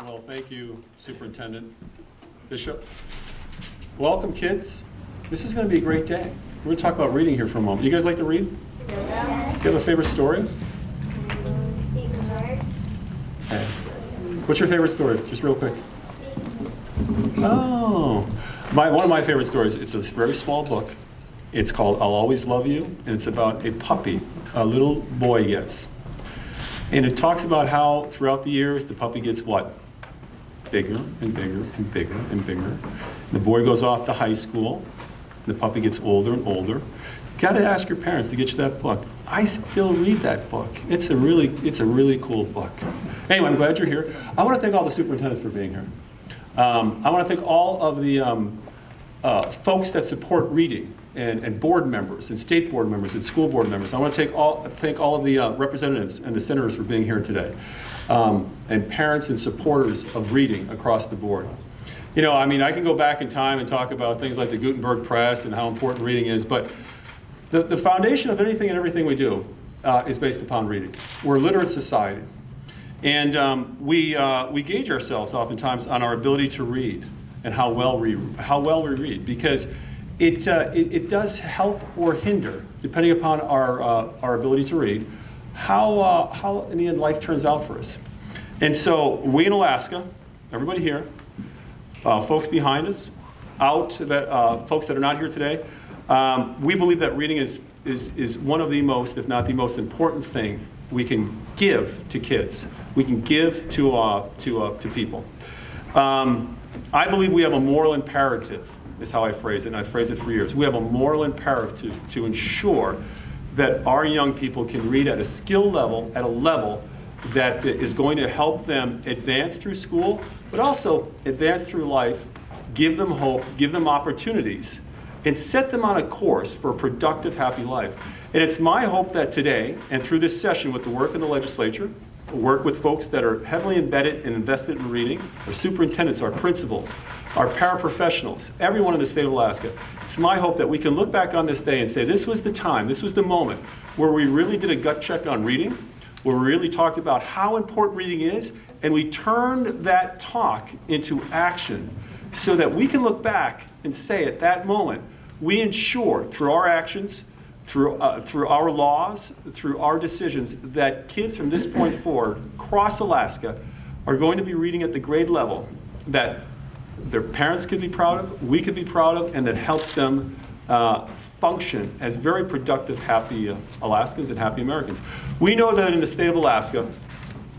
Well, thank you, Superintendent Bishop. Welcome, kids. This is going to be a great day. We're going to talk about reading here for a moment. You guys like to read? Yes. Do you have a favorite story? Okay. What's your favorite story? Just real quick. Oh, one of my favorite stories. It's a very small book. It's called I'll Always Love You, and it's about a puppy a little boy gets. And it talks about how throughout the years the puppy gets what? Bigger and bigger and bigger and bigger. The boy goes off to high school. The puppy gets older and older. Got to ask your parents to get you that book. I still read that book. It's a really cool book. Anyway, I'm glad you're here. I want to thank all the superintendents for being here. I want to thank all of the folks that support reading, and board members, and state board members, and school board members. I want to thank all of the representatives and the senators for being here today, and parents and supporters of reading across the board. You know, I mean, I can go back in time and talk about things like the Gutenberg Press and how important reading is, but the foundation of anything and everything we do is based upon reading. We're a literate society. And we gauge ourselves oftentimes on our ability to read and how well we read, because it does help or hinder, depending upon our ability to read, how in the end life turns out for us. And so we in Alaska, everybody here, folks behind us, folks that are not here today, we believe that reading is one of the most, if not the most important thing we can give to kids. We can give to people. I believe we have a moral imperative, is how I phrase it, and I've phrased it for years. We have a moral imperative to ensure that our young people can read at a skill level, at a level that is going to help them advance through school, but also advance through life, give them hope, give them opportunities, and set them on a course for a productive, happy life. And it's my hope that today, and through this session with the work in the legislature, work with folks that are heavily embedded and invested in reading, our superintendents, our principals, our paraprofessionals, everyone in the state of Alaska. It's my hope that we can look back on this day and say this was the time, this was the moment where we really did a gut check on reading, where we really talked about how important reading is, and we turned that talk into action so that we can look back and say at that moment, we ensure through our actions, through our laws, through our decisions, that kids from this point forward across Alaska are going to be reading at the grade level that their parents could be proud of, we could be proud of, and that helps them function as very productive, happy Alaskans and happy Americans. We know that in the state of Alaska,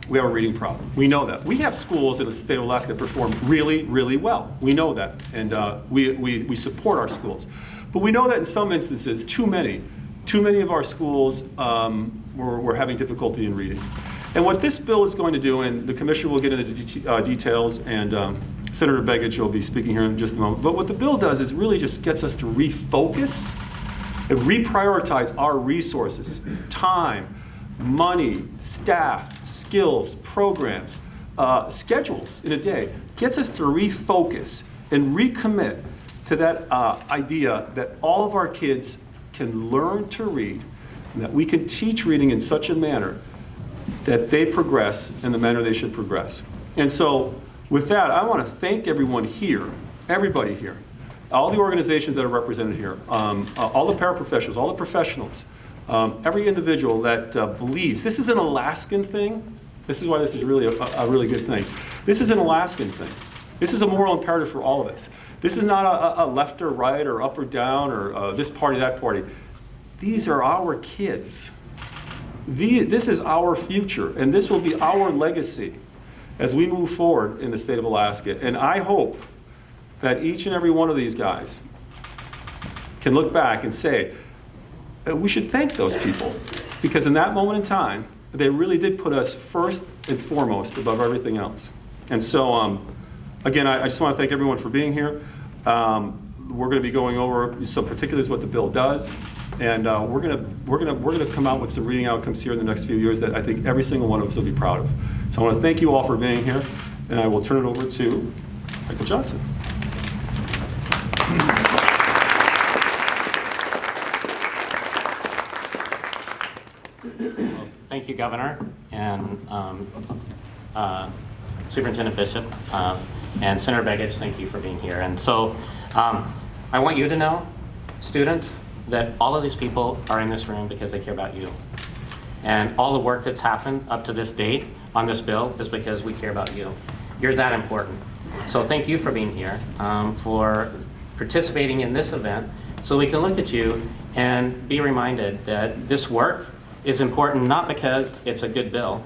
we have a reading problem. We know that. We have schools in the state of Alaska that perform really, really well. We know that, and we support our schools. But we know that in some instances, too many of our schools were having difficulty in reading. And what this bill is going to do, and the commissioner will get into the details, and Senator Begich will be speaking here in just a moment, but what the bill does is really just gets us to refocus and reprioritize our resources, time, money, staff, skills, programs, schedules in a day, gets us to refocus and recommit to that idea that all of our kids can learn to read, and that we can teach reading in such a manner that they progress in the manner they should progress. And so with that, I want to thank everyone here, everybody here, all the organizations that are represented here, all the paraprofessionals, all the professionals, every individual that believes this is an Alaskan thing. This is why this is really a really good thing. This is an Alaskan thing. This is a moral imperative for all of us. This is not a left or right or up or down or this party, that party. These are our kids. This is our future, and this will be our legacy as we move forward in the state of Alaska. And I hope that each and every one of these guys can look back and say, we should thank those people, because in that moment in time, they really did put us first and foremost above everything else. And so, again, I just want to thank everyone for being here. We're going to be going over some particulars what the bill does, and we're going to come out with some reading outcomes here in the next few years that I think every single one of us will be proud of. So I want to thank you all for being here, and I will turn it over to Michael Johnson. Thank you, Governor, and Superintendent Bishop, and Senator Begich, thank you for being here. And so I want you to know, students, that all of these people are in this room because they care about you. And all the work that's happened up to this date on this bill is because we care about you. You're that important. So thank you for being here, for participating in this event, so we can look at you and be reminded that this work is important not because it's a good bill,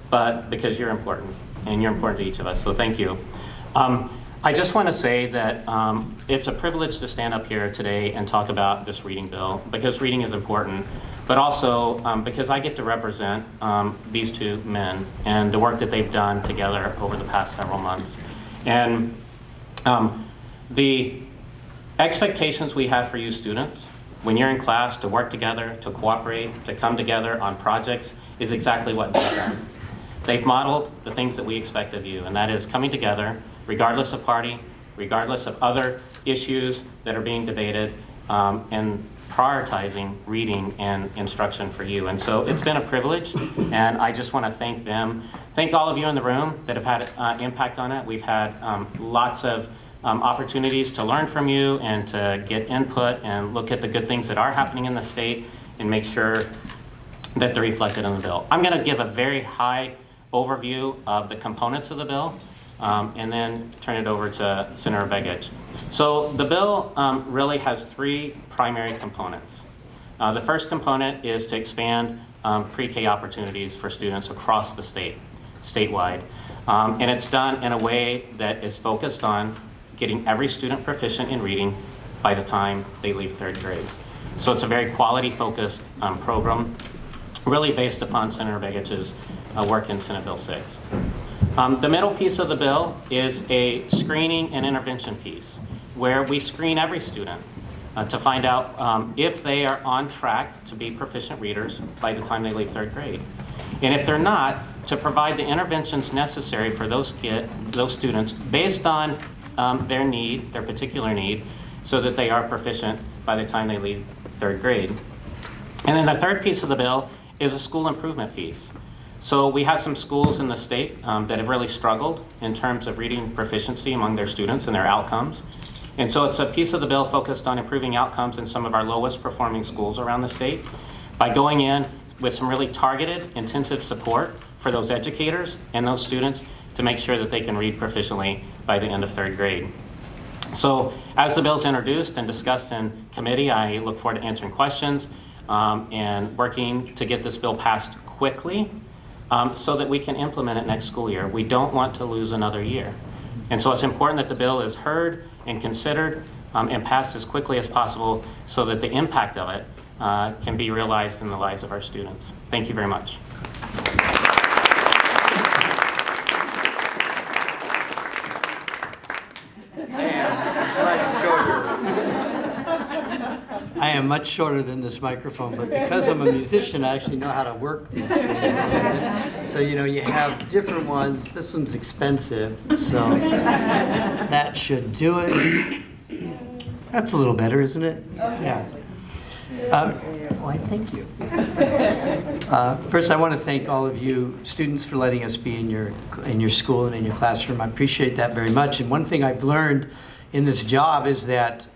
but because you're important, and you're important to each of us, so thank you. I just want to say that it's a privilege to stand up here today and talk about this reading bill, because reading is important, but also because I get to represent these two men and the work that they've done together over the past several months. And the expectations we have for you students when you're in class to work together, to cooperate, to come together on projects is exactly what they've done. They've modeled the things that we expect of you, and that is coming together regardless of party, regardless of other issues that are being debated, and prioritizing reading and instruction for you. And so it's been a privilege, and I just want to thank them. Thank all of you in the room that have had impact on it. We've had lots of opportunities to learn from you and to get input and look at the good things that are happening in the state and make sure that they're reflected in the bill. I'm going to give a very high overview of the components of the bill, and then turn it over to Senator Begich. So the bill really has three primary components. The first component is to expand pre-K opportunities for students across the state, statewide. And it's done in a way that is focused on getting every student proficient in reading by the time they leave third grade. So it's a very quality-focused program, really based upon Senator Begich's work in Senate Bill 6. The middle piece of the bill is a screening and intervention piece, where we screen every student to find out if they are on track to be proficient readers by the time they leave third grade. And if they're not, to provide the interventions necessary for those students based on their need, their particular need, so that they are proficient by the time they leave third grade. And then the third piece of the bill is a school improvement piece. So we have some schools in the state that have really struggled in terms of reading proficiency among their students and their outcomes. And so it's a piece of the bill focused on improving outcomes in some of our lowest performing schools around the state by going in with some really targeted, intensive support for those educators and those students to make sure that they can read proficiently by the end of third grade. So as the bill's introduced and discussed in committee, I look forward to answering questions and working to get this bill passed quickly so that we can implement it next school year. We don't want to lose another year. And so it's important that the bill is heard and considered and passed as quickly as possible so that the impact of it can be realized in the lives of our students. Thank you very much. I am much shorter than this microphone, but because I'm a musician, I actually know how to work these things. So, you have different ones. This one's expensive, so that should do it. That's a little better, isn't it? Yeah. Why, thank you. First, I want to thank all of you students for letting us be in your school and in your classroom. I appreciate that very much. And one thing I've learned in this job is that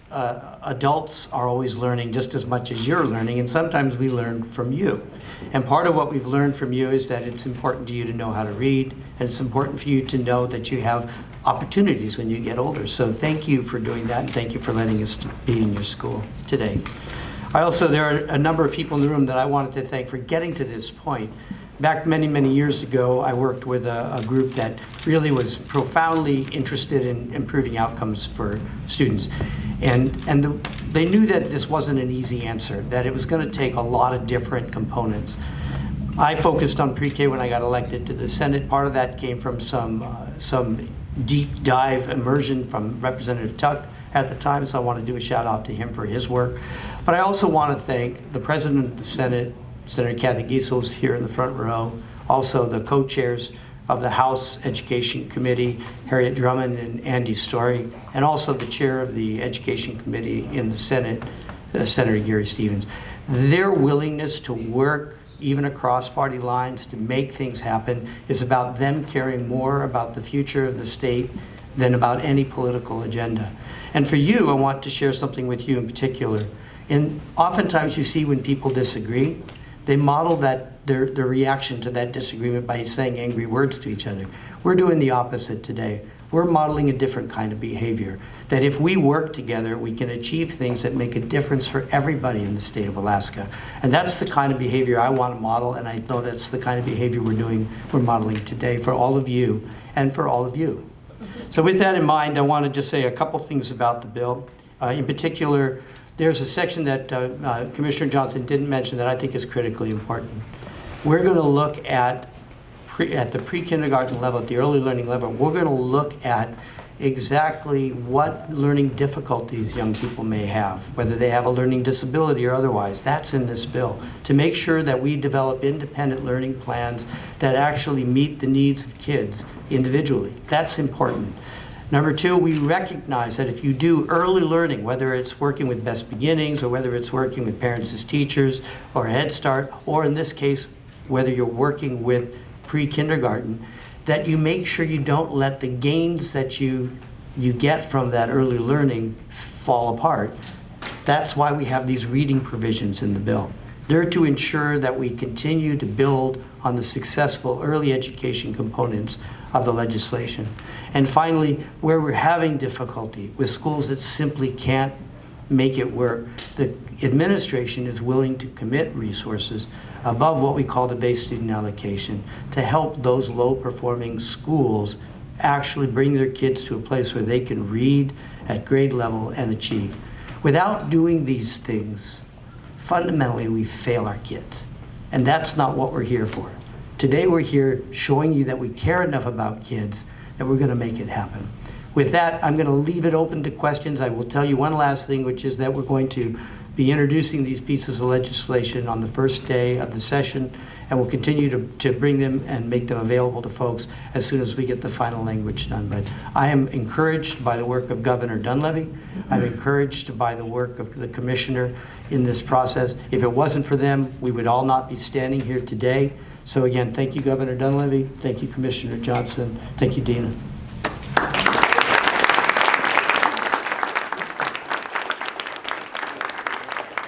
adults are always learning just as much as you're learning, and sometimes we learn from you. And part of what we've learned from you is that it's important to you to know how to read, and it's important for you to know that you have opportunities when you get older. So thank you for doing that, and thank you for letting us be in your school today. There are a number of people in the room that I wanted to thank for getting to this point. Back many, many years ago, I worked with a group that really was profoundly interested in improving outcomes for students. They knew that this wasn't an easy answer, that it was going to take a lot of different components. I focused on pre-K when I got elected to the Senate. Part of that came from some deep dive immersion from Representative Tuck at the time, so I want to do a shout out to him for his work. But I also want to thank the President of the Senate, Senator Kathy Giesel, here in the front row, also the co-chairs of the House Education Committee, Harriet Drummond and Andy Story, and also the chair of the Education Committee in the Senate, Senator Gary Stevens. Their willingness to work even across party lines, to make things happen is about them caring more about the future of the state than about any political agenda. And for you, I want to share something with you in particular. And oftentimes you see when people disagree, they model their reaction to that disagreement by saying angry words to each other. We're doing the opposite today. We're modeling a different kind of behavior, that if we work together, we can achieve things that make a difference for everybody in the state of Alaska. And that's the kind of behavior I want to model, and I know that's the kind of behavior we're modeling today for all of you and for all of you. So with that in mind, I want to just say a couple things about the bill. In particular, there's a section that Commissioner Johnson didn't mention that I think is critically important. We're going to look at the pre-kindergarten level, at the early learning level, we're going to look at exactly what learning difficulties young people may have, whether they have a learning disability or otherwise. That's in this bill, to make sure that we develop independent learning plans that actually meet the needs of kids individually. That's important. Number two, we recognize that if you do early learning, whether it's working with Best Beginnings or whether it's working with parents as teachers or Head Start, or in this case, whether you're working with pre-kindergarten, that you make sure you don't let the gains that you get from that early learning fall apart. That's why we have these reading provisions in the bill. They're to ensure that we continue to build on the successful early education components of the legislation. And finally, where we're having difficulty with schools that simply can't make it work, the administration is willing to commit resources above what we call the base student allocation to help those low-performing schools actually bring their kids to a place where they can read at grade level and achieve. Without doing these things, fundamentally we fail our kids. And that's not what we're here for. Today we're here showing you that we care enough about kids that we're going to make it happen. With that, I'm going to leave it open to questions. I will tell you one last thing, which is that we're going to be introducing these pieces of legislation on the first day of the session, and we'll continue to bring them and make them available to folks as soon as we get the final language done. But I am encouraged by the work of Governor Dunleavy. I'm encouraged by the work of the commissioner in this process. If it wasn't for them, we would all not be standing here today. So again, thank you, Governor Dunleavy. Thank you, Commissioner Johnson. Thank you, Dina.